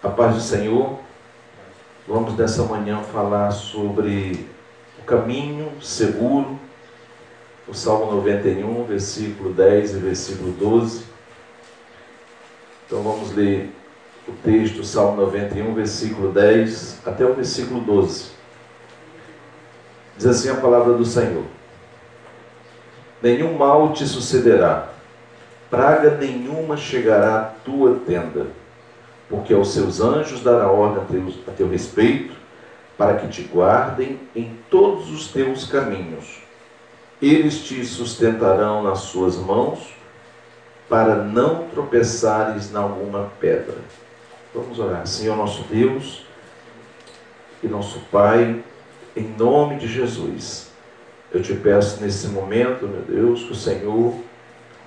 A paz do Senhor. Vamos nessa manhã falar sobre o caminho seguro, o Salmo 91, versículo 10 e versículo 12. Então vamos ler o texto do Salmo 91, versículo 10 até o versículo 12. Diz assim a palavra do Senhor: nenhum mal te sucederá, praga nenhuma chegará à tua tenda, porque aos seus anjos dará ordem a teu respeito, para que te guardem em todos os teus caminhos. Eles te sustentarão nas suas mãos, para não tropeçares em alguma pedra. Vamos orar. Senhor nosso Deus e nosso Pai, em nome de Jesus, eu te peço nesse momento, meu Deus, que o Senhor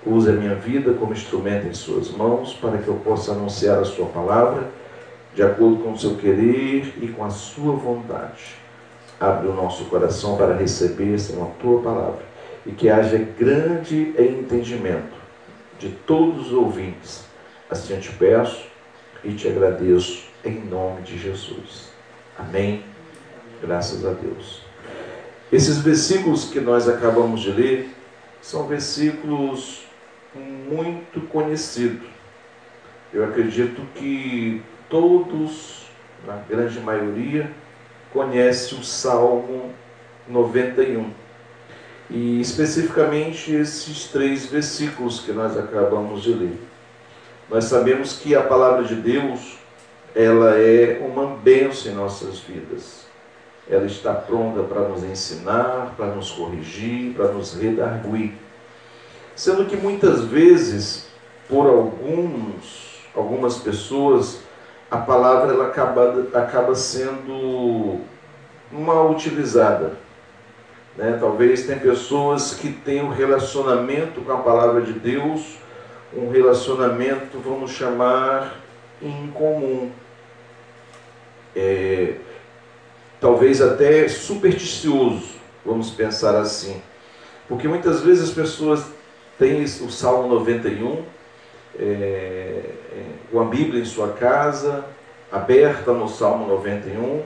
use a minha vida como instrumento em suas mãos, para que eu possa anunciar a sua palavra, de acordo com o seu querer e com a sua vontade. Abre o nosso coração para receber, Senhor, a tua palavra, e que haja grande entendimento de todos os ouvintes. Assim eu te peço e te agradeço em nome de Jesus. Amém. Graças a Deus. Esses versículos que nós acabamos de ler são versículos muito conhecidos. Eu acredito que todos, na grande maioria, conhecem o Salmo 91. E especificamente esses 3 versículos que nós acabamos de ler. Nós sabemos que a palavra de Deus, ela é uma bênção em nossas vidas. Ela está pronta para nos ensinar, para nos corrigir, para nos redarguir. Sendo que muitas vezes, por algumas pessoas, a palavra ela acaba sendo mal utilizada. Talvez tem pessoas que têm um relacionamento com a palavra de Deus, um relacionamento, vamos chamar, incomum. Talvez até supersticioso, vamos pensar assim. Porque muitas vezes as pessoas têm o Salmo 91, com a Bíblia em sua casa, aberta no Salmo 91,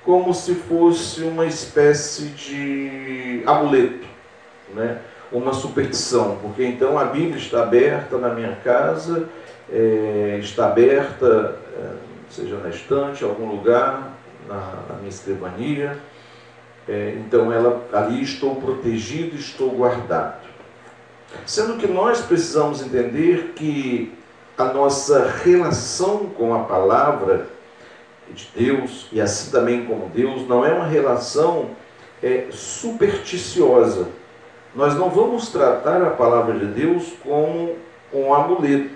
como se fosse uma espécie de amuleto, uma superstição, porque então a Bíblia está aberta na minha casa, está aberta, seja na estante, em algum lugar, na minha escrivania, então ali estou protegido, estou guardado. Sendo que nós precisamos entender que a nossa relação com a palavra de Deus, e assim também como Deus, não é uma relação supersticiosa. Nós não vamos tratar a palavra de Deus como um amuleto.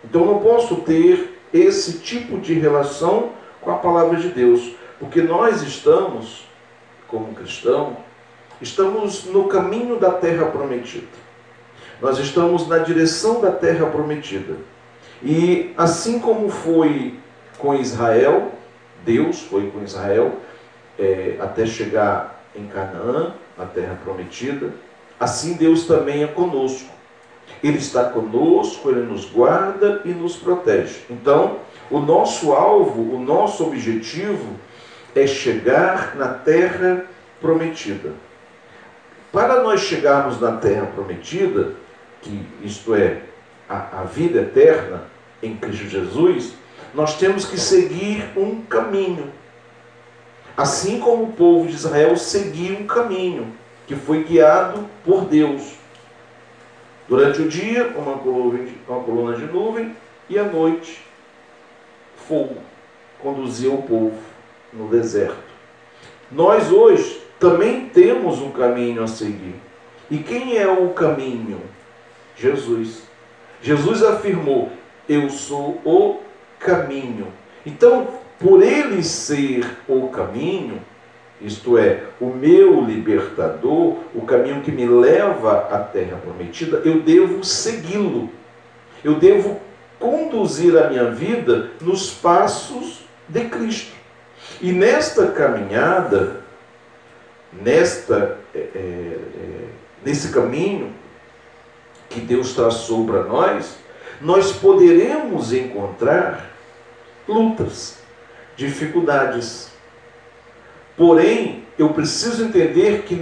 Então não posso ter esse tipo de relação com a palavra de Deus, porque nós estamos, como cristãos, estamos no caminho da terra prometida. Nós estamos na direção da terra prometida. E assim como foi com Israel, Deus foi com Israel até chegar em Canaã, a terra prometida, assim Deus também é conosco. Ele está conosco, Ele nos guarda e nos protege. Então, o nosso alvo, o nosso objetivo é chegar na terra prometida. Para nós chegarmos na terra prometida, que isto é, a vida eterna em Cristo Jesus, nós temos que seguir um caminho. Assim como o povo de Israel seguia um caminho que foi guiado por Deus. Durante o dia, uma coluna de nuvem, e à noite, fogo conduzia o povo no deserto. Nós hoje também temos um caminho a seguir. E quem é o caminho? Jesus. Jesus afirmou: eu sou o caminho. Então, por Ele ser o caminho, isto é, o meu libertador, o caminho que me leva à terra prometida, eu devo segui-lo. Eu devo conduzir a minha vida nos passos de Cristo. E nesta caminhada, nesse caminho que Deus traçou para nós poderemos encontrar lutas, dificuldades. Porém, eu preciso entender que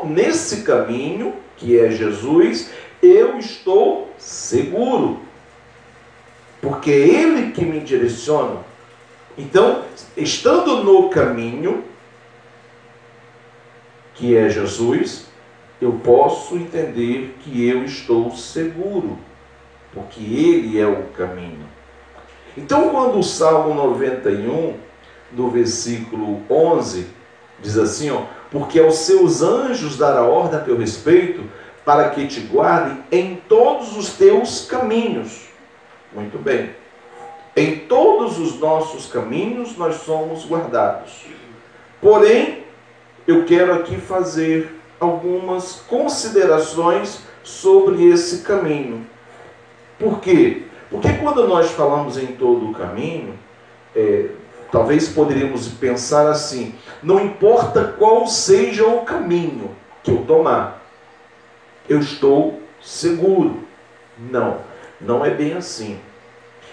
nesse caminho, que é Jesus, eu estou seguro. Porque é Ele que me direciona. Então, estando no caminho, que é Jesus, eu posso entender que eu estou seguro. Porque Ele é o caminho. Então, quando o Salmo 91, no versículo 11, diz assim, ó, porque aos seus anjos dará ordem a teu respeito, para que te guardem em todos os teus caminhos. Muito bem. Em todos os nossos caminhos nós somos guardados. Porém, eu quero aqui fazer algumas considerações sobre esse caminho. Por quê? Porque quando nós falamos em todo o caminho, talvez poderíamos pensar assim, não importa qual seja o caminho que eu tomar, eu estou seguro. Não, não é bem assim.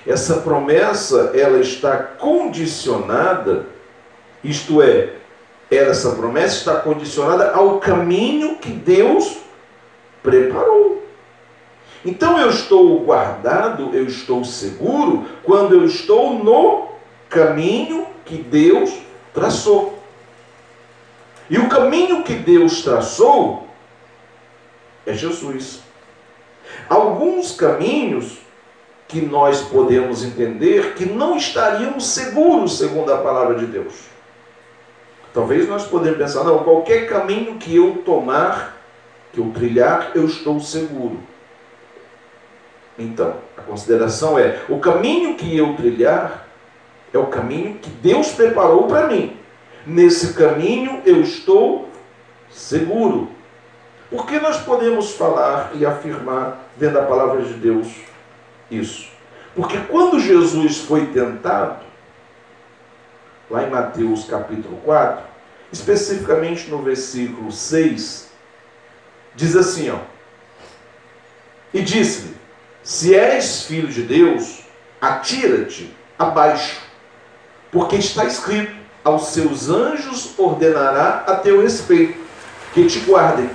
Essa promessa, ela está condicionada, isto é, essa promessa está condicionada ao caminho que Deus preparou. Então eu estou guardado, eu estou seguro, quando eu estou no caminho que Deus traçou. E o caminho que Deus traçou é Jesus. Alguns caminhos que nós podemos entender que não estaríamos seguros, segundo a palavra de Deus. Talvez nós podemos pensar, não, qualquer caminho que eu tomar, que eu trilhar, eu estou seguro. Então, a consideração é, o caminho que eu trilhar é o caminho que Deus preparou para mim. Nesse caminho eu estou seguro. Por que nós podemos falar e afirmar, dentro da palavra de Deus, isso? Porque quando Jesus foi tentado, lá em Mateus capítulo 4, especificamente no versículo 6, diz assim, ó, e disse-lhe, se és filho de Deus, atira-te abaixo, porque está escrito, aos seus anjos ordenará a teu respeito, que te guardem,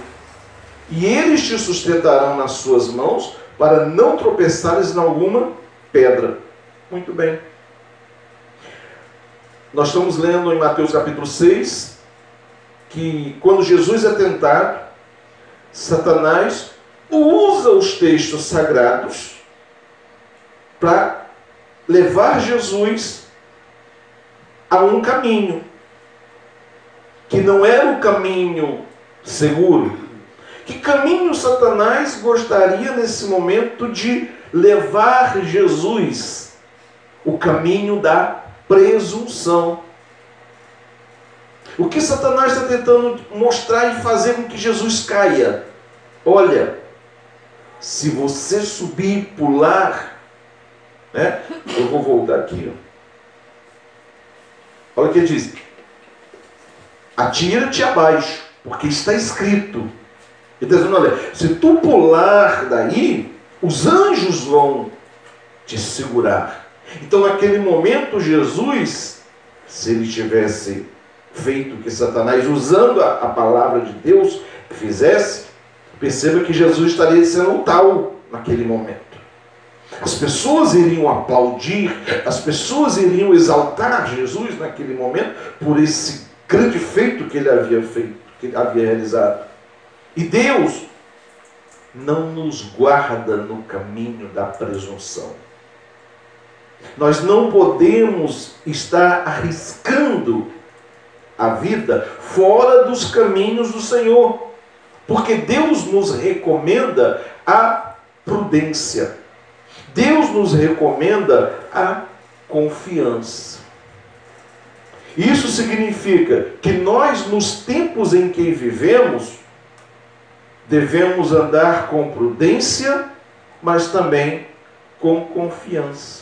e eles te sustentarão nas suas mãos, para não tropeçares em alguma pedra. Muito bem. Nós estamos lendo em Mateus capítulo 6, que quando Jesus é tentado, Satanás usa os textos sagrados para levar Jesus a um caminho que não era o caminho seguro. Que caminho Satanás gostaria nesse momento de levar Jesus? O caminho da presunção. O que Satanás está tentando mostrar e fazer com que Jesus caia? Olha, se você subir e pular, né? Eu vou voltar aqui. Olha o que ele diz. Atira-te abaixo, porque está escrito. Ele está dizendo, olha, se tu pular daí, os anjos vão te segurar. Então, naquele momento, Jesus, se ele tivesse feito o que Satanás, usando a palavra de Deus, fizesse, perceba que Jesus estaria sendo tal naquele momento. As pessoas iriam aplaudir, as pessoas iriam exaltar Jesus naquele momento, por esse grande feito que ele havia feito, que ele havia realizado. E Deus não nos guarda no caminho da presunção. Nós não podemos estar arriscando a vida fora dos caminhos do Senhor, porque Deus nos recomenda a prudência. Deus nos recomenda a confiança. Isso significa que nós, nos tempos em que vivemos, devemos andar com prudência, mas também com confiança.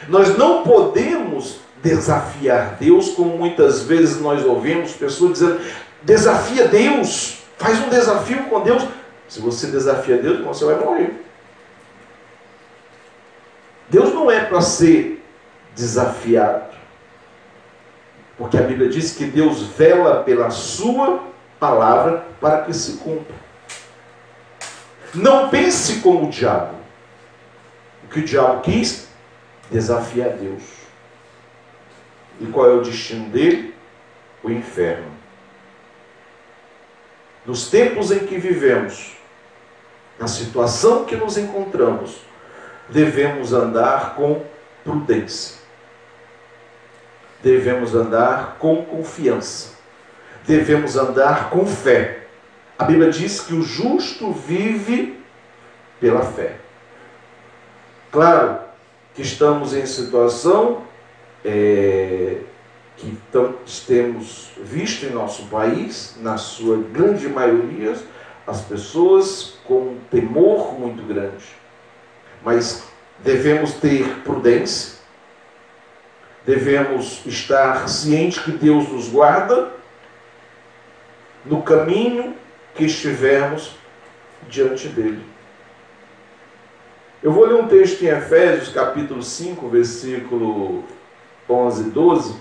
Nós não podemos desafiar Deus, como muitas vezes nós ouvimos pessoas dizendo, desafia Deus, faz um desafio com Deus. Se você desafia Deus, você vai morrer. Deus não é para ser desafiado. Porque a Bíblia diz que Deus vela pela sua palavra para que se cumpra. Não pense como o diabo. O que o diabo quis? Desafiar Deus. E qual é o destino dele? O inferno. Nos tempos em que vivemos, na situação que nos encontramos, devemos andar com prudência. Devemos andar com confiança. Devemos andar com fé. A Bíblia diz que o justo vive pela fé. Claro que estamos em situação que temos visto em nosso país, na sua grande maioria, as pessoas com um temor muito grande. Mas devemos ter prudência, devemos estar cientes que Deus nos guarda no caminho que estivermos diante dele. Eu vou ler um texto em Efésios, capítulo 5, versículo 11 e 12.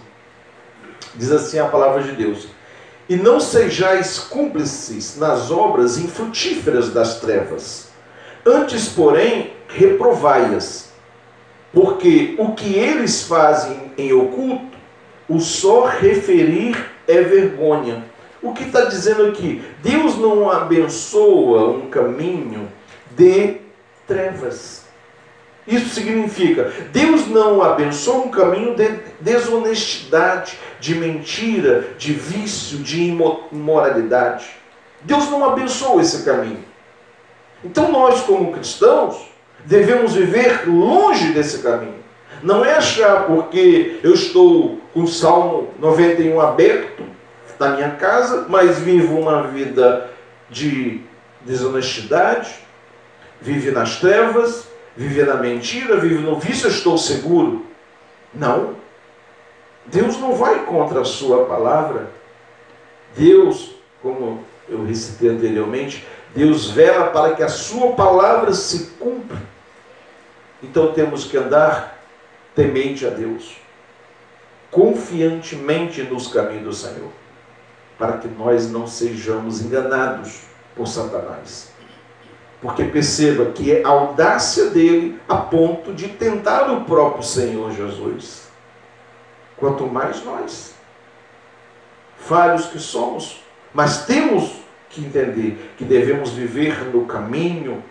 Diz assim a palavra de Deus: e não sejais cúmplices nas obras infrutíferas das trevas, antes, porém, reprovai-as, porque o que eles fazem em oculto, o só referir é vergonha. O que está dizendo aqui? Deus não abençoa um caminho de trevas. Isso significa, Deus não abençoa um caminho de desonestidade, de mentira, de vício, de imoralidade. Deus não abençoa esse caminho. Então nós, como cristãos, devemos viver longe desse caminho. Não é achar porque eu estou com o Salmo 91 aberto na minha casa, mas vivo uma vida de desonestidade, vive nas trevas, vive na mentira, vive no vício, eu estou seguro. Não. Deus não vai contra a sua palavra. Deus, como eu recitei anteriormente, Deus vela para que a sua palavra se cumpra. Então temos que andar temente a Deus, confiantemente nos caminhos do Senhor, para que nós não sejamos enganados por Satanás. Porque perceba que é a audácia dele a ponto de tentar o próprio Senhor Jesus. Quanto mais nós, falhos que somos, mas temos que entender que devemos viver no caminho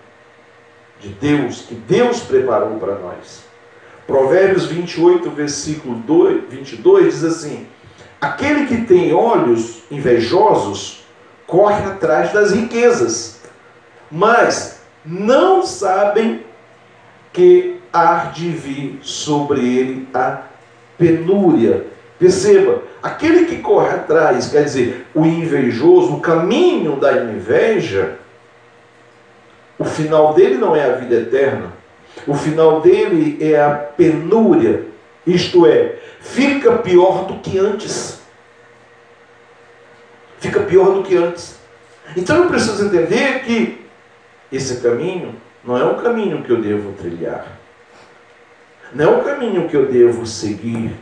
de Deus, que Deus preparou para nós. Provérbios 28, versículo 22 diz assim: aquele que tem olhos invejosos corre atrás das riquezas, mas não sabem que há de vir sobre ele a penúria. Perceba, aquele que corre atrás, quer dizer, o invejoso, o caminho da inveja, o final dele não é a vida eterna. O final dele é a penúria. Isto é, fica pior do que antes. Fica pior do que antes. Então eu preciso entender que esse caminho não é um caminho que eu devo trilhar. Não é um caminho que eu devo seguir.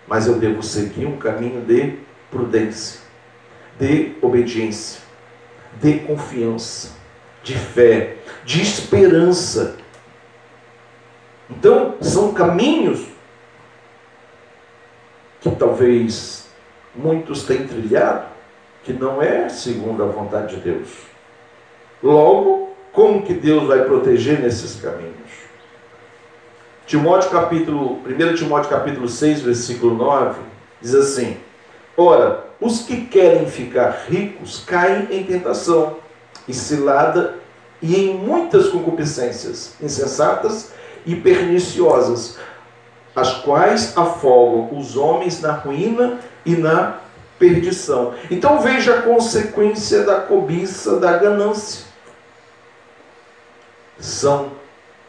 Mas eu devo seguir um caminho de prudência, de obediência, de confiança, de fé, de esperança. Então, são caminhos que talvez muitos tenham trilhado, que não é segundo a vontade de Deus. Logo, como que Deus vai proteger nesses caminhos? 1 Timóteo capítulo 6, versículo 9, diz assim: ora, os que querem ficar ricos caem em tentação, e cilada, e em muitas concupiscências insensatas e perniciosas, as quais afogam os homens na ruína e na perdição. Então veja a consequência da cobiça, da ganância. São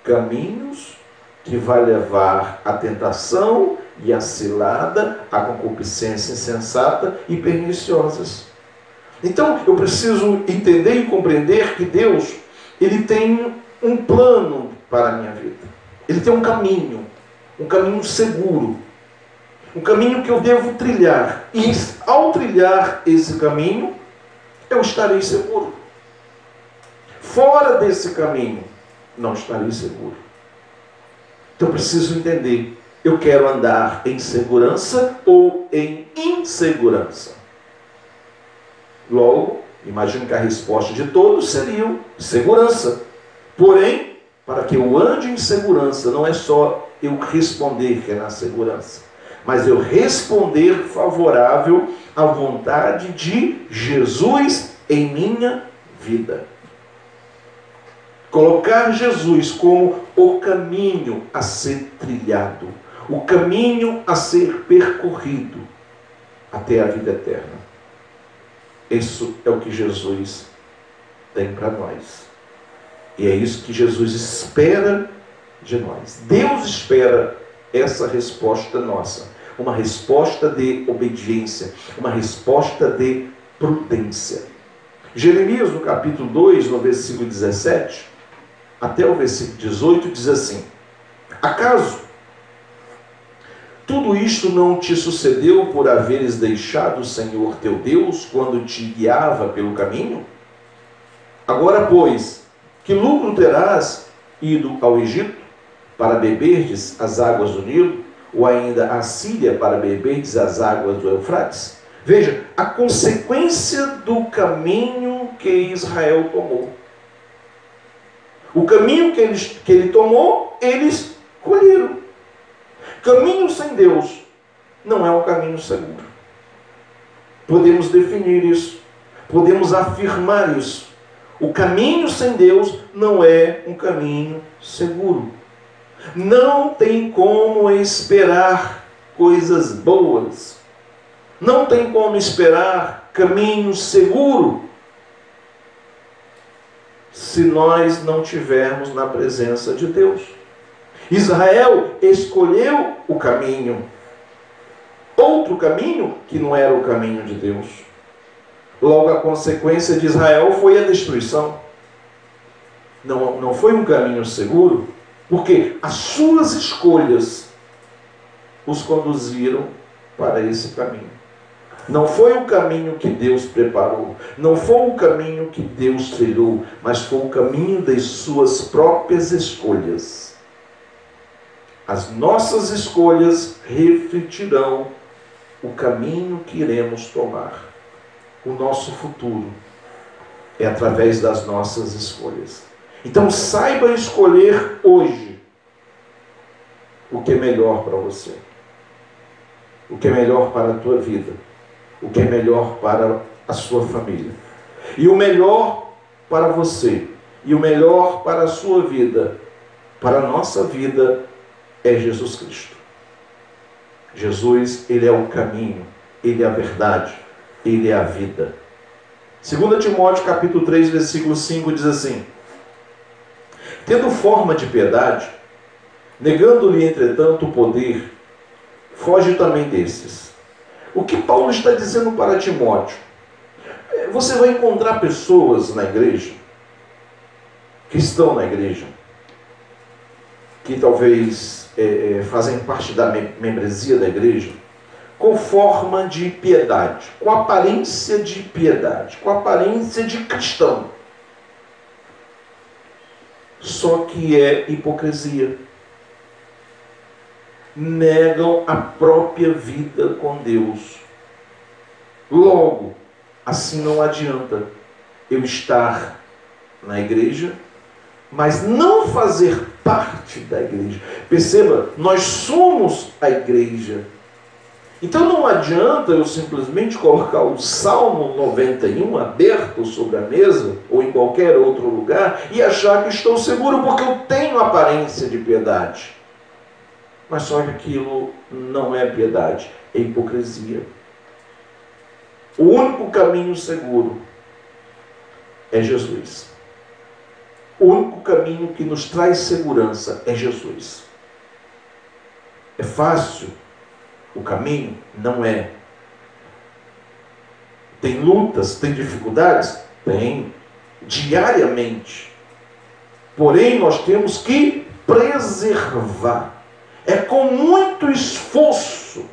caminhos que vai levar à tentação e à cilada, à concupiscência insensata e perniciosas. Então, eu preciso entender e compreender que Deus, Ele tem um plano para a minha vida. Ele tem um caminho. um caminho seguro, um caminho que eu devo trilhar. E ao trilhar esse caminho, eu estarei seguro. Fora desse caminho, não estarei seguro. Então eu preciso entender, eu quero andar em segurança ou em insegurança? Logo, imagino que a resposta de todos seria segurança. Porém, para que eu ande em segurança, não é só eu responder que é na segurança, mas eu responder favorável à vontade de Jesus em minha vida. Colocar Jesus como o caminho a ser trilhado, o caminho a ser percorrido até a vida eterna. Isso é o que Jesus tem para nós. E é isso que Jesus espera de nós. Deus espera essa resposta nossa. Uma resposta de obediência, uma resposta de prudência. Jeremias, no capítulo 2, no versículo 17, até o versículo 18, diz assim: acaso tudo isto não te sucedeu por haveres deixado o Senhor teu Deus quando te guiava pelo caminho? Agora, pois, que lucro terás ido ao Egito para beberdes as águas do Nilo, ou ainda a Síria para beberdes as águas do Eufrates? Veja, a consequência do caminho que Israel tomou. O caminho que ele tomou, eles colheram. Caminho sem Deus não é um caminho seguro. Podemos definir isso. Podemos afirmar isso. O caminho sem Deus não é um caminho seguro. Não tem como esperar coisas boas. Não tem como esperar caminho seguro se nós não tivermos na presença de Deus. Israel escolheu o caminho, outro caminho que não era o caminho de Deus. Logo, a consequência de Israel foi a destruição. Não foi um caminho seguro, porque as suas escolhas os conduziram para esse caminho. Não foi o caminho que Deus preparou, não foi o caminho que Deus trilhou, mas foi o caminho das suas próprias escolhas. As nossas escolhas refletirão o caminho que iremos tomar. O nosso futuro é através das nossas escolhas. Então saiba escolher hoje o que é melhor para você, o que é melhor para a tua vida, o que é melhor para a sua família. E o melhor para você, e o melhor para a sua vida, para a nossa vida, é Jesus Cristo. Jesus, Ele é o caminho, Ele é a verdade, Ele é a vida. 2 Timóteo capítulo 3, versículo 5 diz assim: tendo forma de piedade, negando-lhe entretanto o poder, foge também desses. O que Paulo está dizendo para Timóteo? Você vai encontrar pessoas na igreja, que estão na igreja, que talvez fazem parte da membresia da igreja, com forma de piedade, com aparência de piedade, com aparência de cristão. Só que é hipocrisia. Negam a própria vida com Deus. Logo, assim não adianta eu estar na igreja, mas não fazer parte da igreja. Perceba, nós somos a igreja. Então não adianta eu simplesmente colocar o Salmo 91 aberto sobre a mesa, ou em qualquer outro lugar, e achar que estou seguro porque eu tenho aparência de piedade. Mas só que aquilo não é piedade, é hipocrisia. O único caminho seguro é Jesus. O único caminho que nos traz segurança é Jesus. É fácil o caminho? Não é. Tem lutas, tem dificuldades? Tem. Diariamente. Porém, nós temos que preservar. É com muito esforço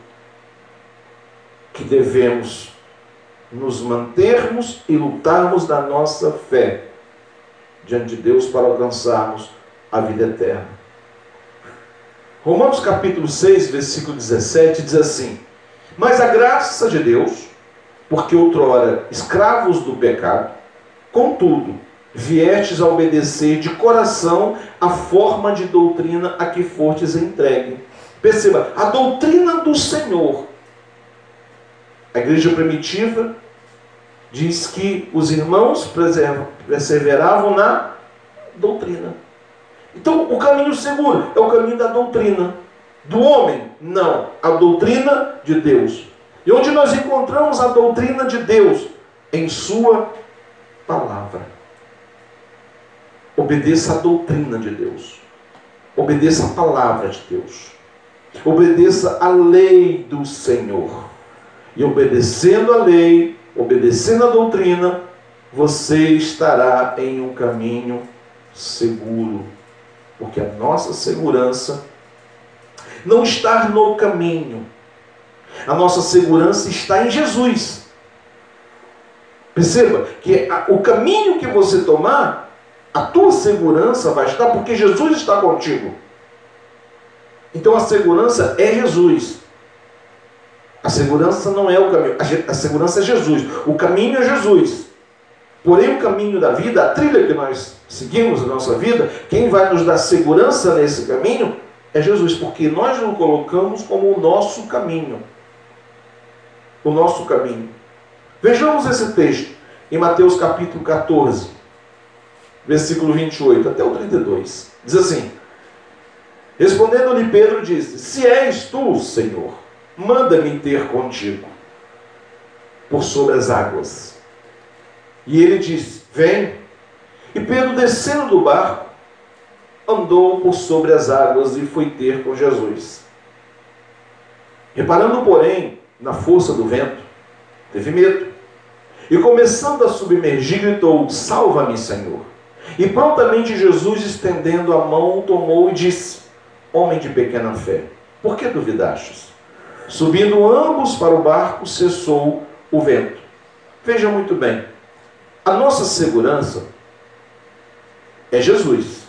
que devemos nos mantermos e lutarmos na nossa fé diante de Deus para alcançarmos a vida eterna. Romanos capítulo 6, versículo 17 diz assim: mas a graça de Deus, porque outrora escravos do pecado, contudo, viestes a obedecer de coração a forma de doutrina a que fortes entregue. Perceba, a doutrina do Senhor. A igreja primitiva diz que os irmãos perseveravam na doutrina. Então, o caminho seguro é o caminho da doutrina. Do homem, não. A doutrina de Deus. E onde nós encontramos a doutrina de Deus? Em sua palavra. Obedeça a doutrina de Deus. Obedeça a palavra de Deus. Obedeça a lei do Senhor. E obedecendo a lei, obedecendo a doutrina, você estará em um caminho seguro. Porque a nossa segurança não está no caminho. A nossa segurança está em Jesus. Perceba que o caminho que você tomar, a tua segurança vai estar porque Jesus está contigo. Então a segurança é Jesus. A segurança não é o caminho. A segurança é Jesus. O caminho é Jesus. Porém o caminho da vida, a trilha que nós seguimos na nossa vida, quem vai nos dar segurança nesse caminho é Jesus. Porque nós o colocamos como o nosso caminho. O nosso caminho. Vejamos esse texto em Mateus capítulo 14, versículo 28 até o 32. Diz assim: respondendo-lhe Pedro disse: se és tu, Senhor, manda-me ter contigo por sobre as águas. E ele disse: vem. E Pedro, descendo do barco, andou por sobre as águas e foi ter com Jesus. Reparando, porém, na força do vento, teve medo. E começando a submergir, gritou: salva-me, Senhor. E prontamente Jesus, estendendo a mão, o tomou e disse: homem de pequena fé, por que duvidastes? Subindo ambos para o barco, cessou o vento. Veja muito bem, a nossa segurança é Jesus.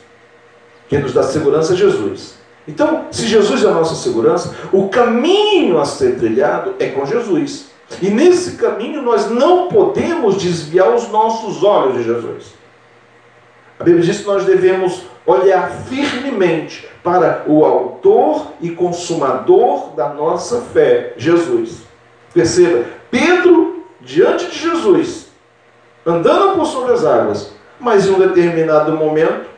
Quem nos dá segurança é Jesus. Então, se Jesus é a nossa segurança, o caminho a ser trilhado é com Jesus. E nesse caminho nós não podemos desviar os nossos olhos de Jesus. A Bíblia diz que nós devemos olhar firmemente para o autor e consumador da nossa fé, Jesus. Perceba, Pedro, diante de Jesus, andando por sobre as águas, mas em um determinado momento,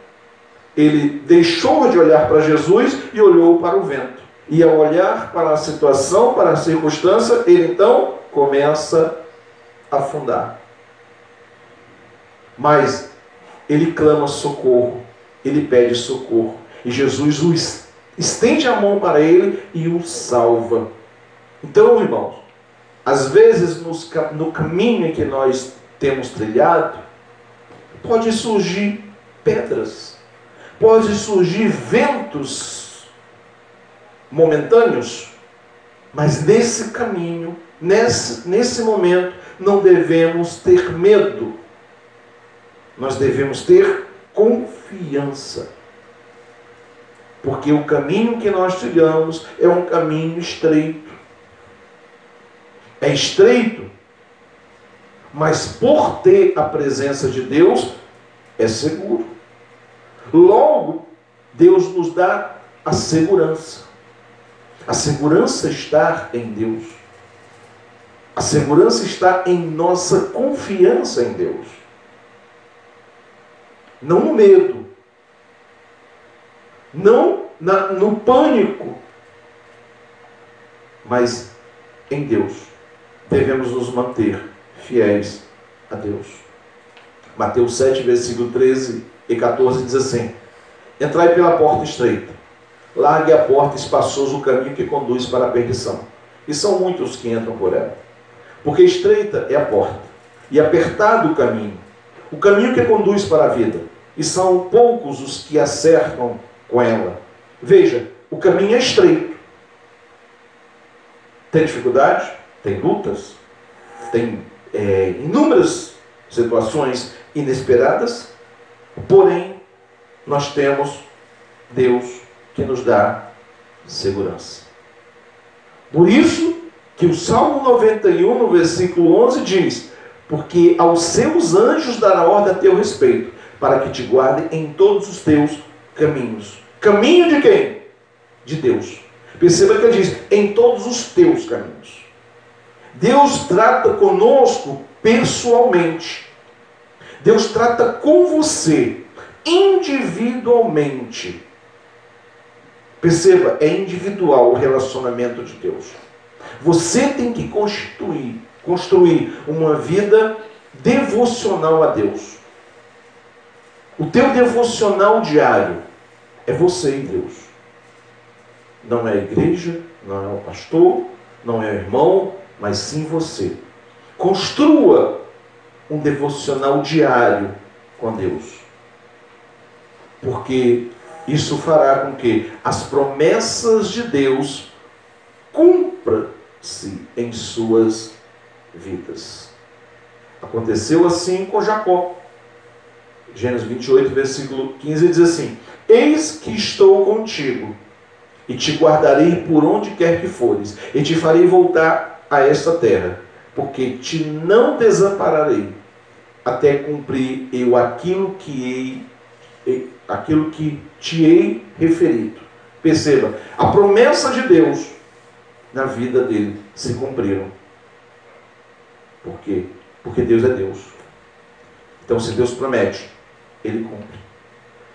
ele deixou de olhar para Jesus e olhou para o vento. E ao olhar para a situação, para a circunstância, ele então começa a afundar. Mas ele clama socorro, ele pede socorro. E Jesus o estende a mão para ele e o salva. Então, irmãos, às vezes no caminho em que nós temos trilhado, pode surgir pedras, pode surgir ventos momentâneos, mas nesse caminho, nesse momento, não devemos ter medo. Nós devemos ter confiança. Porque o caminho que nós trilhamos é um caminho estreito. É estreito, mas por ter a presença de Deus, é seguro. Logo, Deus nos dá a segurança. A segurança está em Deus. A segurança está em nossa confiança em Deus. Não no medo. Não no pânico. Mas em Deus. Devemos nos manter fiéis a Deus. Mateus 7, versículo 13 e 14 diz assim: entrai pela porta estreita, largue a porta espaçoso o caminho que conduz para a perdição, e são muitos que entram por ela. Porque estreita é a porta, e apertado o caminho que conduz para a vida, e são poucos os que acertam com ela. Veja, o caminho é estreito. Tem dificuldade, tem lutas, tem inúmeras situações inesperadas, porém, nós temos Deus que nos dá segurança. Por isso que o Salmo 91, no versículo 11, diz: porque aos seus anjos dará ordem a teu respeito, para que te guardem em todos os teus caminhos. Caminho de quem? De Deus. Perceba que ele diz, em todos os teus caminhos. Deus trata conosco pessoalmente. Deus trata com você individualmente. Perceba, é individual o relacionamento de Deus. Você tem que construir uma vida devocional a Deus. O teu devocional diário é você e Deus. Não é a igreja, não é o pastor, não é o irmão, mas sim você. Construa um devocional diário com Deus. Porque isso fará com que as promessas de Deus cumpram-se em suas vidas. Aconteceu assim com Jacó. Gênesis 28, versículo 15, diz assim: eis que estou contigo, e te guardarei por onde quer que fores, e te farei voltar a esta terra, porque te não desampararei, até cumprir eu aquilo que te hei referido. Perceba, a promessa de Deus na vida dele se cumpriram. Por quê? Porque Deus é Deus. Então, se Deus promete, Ele cumpre.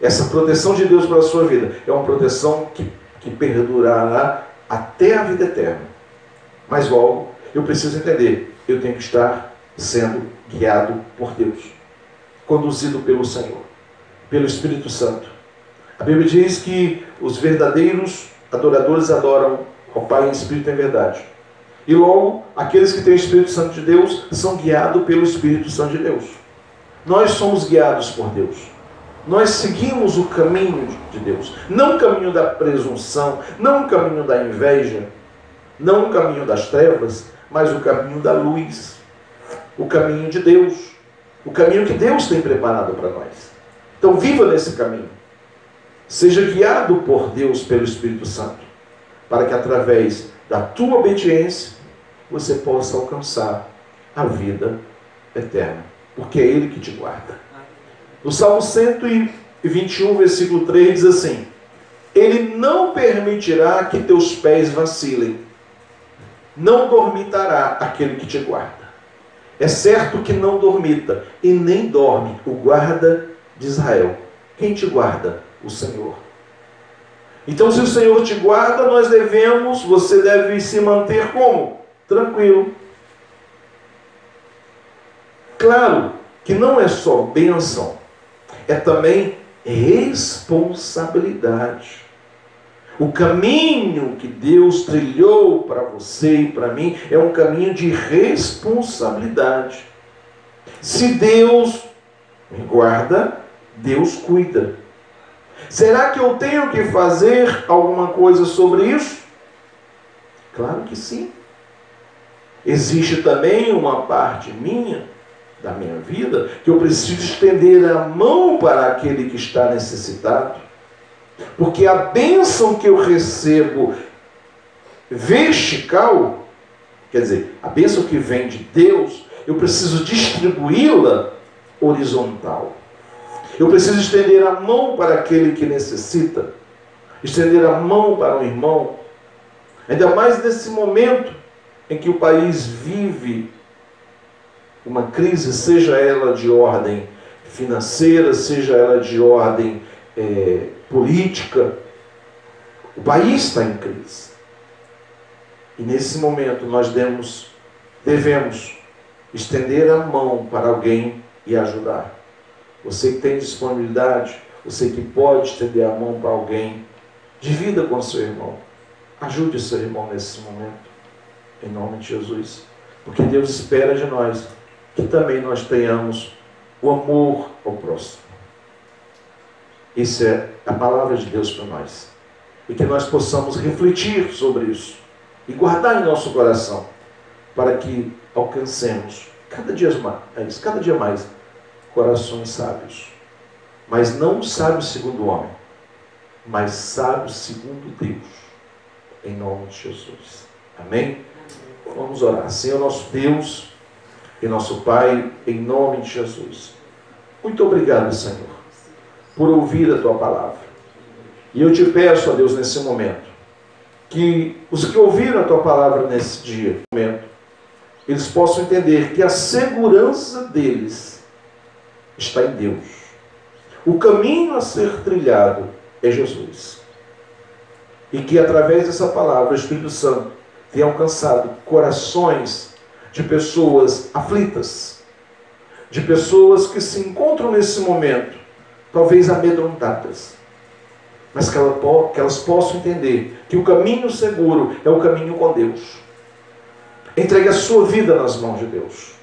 Essa proteção de Deus para a sua vida é uma proteção que perdurará até a vida eterna. Mas logo, eu preciso entender, eu tenho que estar sendo guiado por Deus, conduzido pelo Senhor, pelo Espírito Santo. A Bíblia diz que os verdadeiros adoradores adoram ao Pai em Espírito e em verdade. E logo, aqueles que têm o Espírito Santo de Deus são guiados pelo Espírito Santo de Deus. Nós somos guiados por Deus. Nós seguimos o caminho de Deus. Não o caminho da presunção, não o caminho da inveja, não o caminho das trevas, mas o caminho da luz. O caminho de Deus. O caminho que Deus tem preparado para nós. Então viva nesse caminho. Seja guiado por Deus pelo Espírito Santo, para que através da tua obediência você possa alcançar a vida eterna, porque é Ele que te guarda. No Salmo 121, versículo 3 diz assim: Ele não permitirá que teus pés vacilem, não dormitará aquele que te guarda. É certo que não dormita e nem dorme o guarda de Israel. Quem te guarda? O Senhor. Então, se o Senhor te guarda, você deve se manter como? Tranquilo. Claro que não é só bênção, é também responsabilidade. O caminho que Deus trilhou para você e para mim é um caminho de responsabilidade. Se Deus me guarda, Deus cuida. Será que eu tenho que fazer alguma coisa sobre isso? Claro que sim. Existe também uma parte minha, da minha vida, que eu preciso estender a mão para aquele que está necessitado. Porque a bênção que eu recebo vertical, quer dizer, a bênção que vem de Deus, eu preciso distribuí-la horizontal. Eu preciso estender a mão para aquele que necessita, estender a mão para o irmão. Ainda mais nesse momento em que o país vive uma crise, seja ela de ordem financeira, seja ela de ordem política. O país está em crise. E nesse momento nós devemos estender a mão para alguém e ajudar. Você que tem disponibilidade, você que pode estender a mão para alguém, divida com seu irmão. Ajude o seu irmão nesse momento, em nome de Jesus. Porque Deus espera de nós que também nós tenhamos o amor ao próximo. Isso é a palavra de Deus para nós. e que nós possamos refletir sobre isso e guardar em nosso coração, para que alcancemos cada dia mais corações sábios, mas não sábios segundo o homem, mas sábios segundo Deus, em nome de Jesus. Amém? Vamos orar. Senhor nosso Deus e nosso Pai, em nome de Jesus, muito obrigado, Senhor, por ouvir a Tua palavra. E eu te peço, ó Deus, nesse momento, que os que ouviram a Tua palavra nesse dia, eles possam entender que a segurança deles está em Deus. O caminho a ser trilhado é Jesus. E que através dessa palavra o Espírito Santo tenha alcançado corações de pessoas aflitas, de pessoas que se encontram nesse momento, talvez amedrontadas, mas que elas possam entender que o caminho seguro é o caminho com Deus. Entregue a sua vida nas mãos de Deus.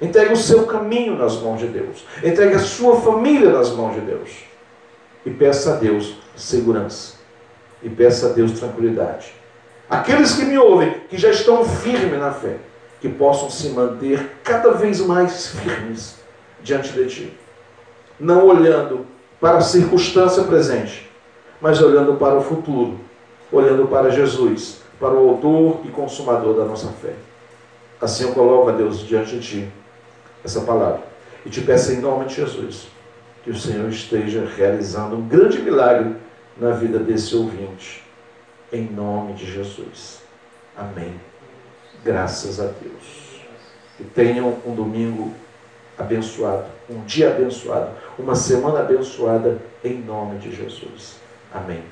Entregue o seu caminho nas mãos de Deus. Entregue a sua família nas mãos de Deus. E peça a Deus segurança. E peça a Deus tranquilidade. Aqueles que me ouvem, que já estão firmes na fé, que possam se manter cada vez mais firmes diante de Ti. Não olhando para a circunstância presente, mas olhando para o futuro. Olhando para Jesus, para o autor e consumador da nossa fé. Assim eu coloco, a Deus, diante de Ti essa palavra. E te peço em nome de Jesus, que o Senhor esteja realizando um grande milagre na vida desse ouvinte. Em nome de Jesus. Amém. Graças a Deus. Que tenham um domingo abençoado, um dia abençoado, uma semana abençoada, em nome de Jesus. Amém.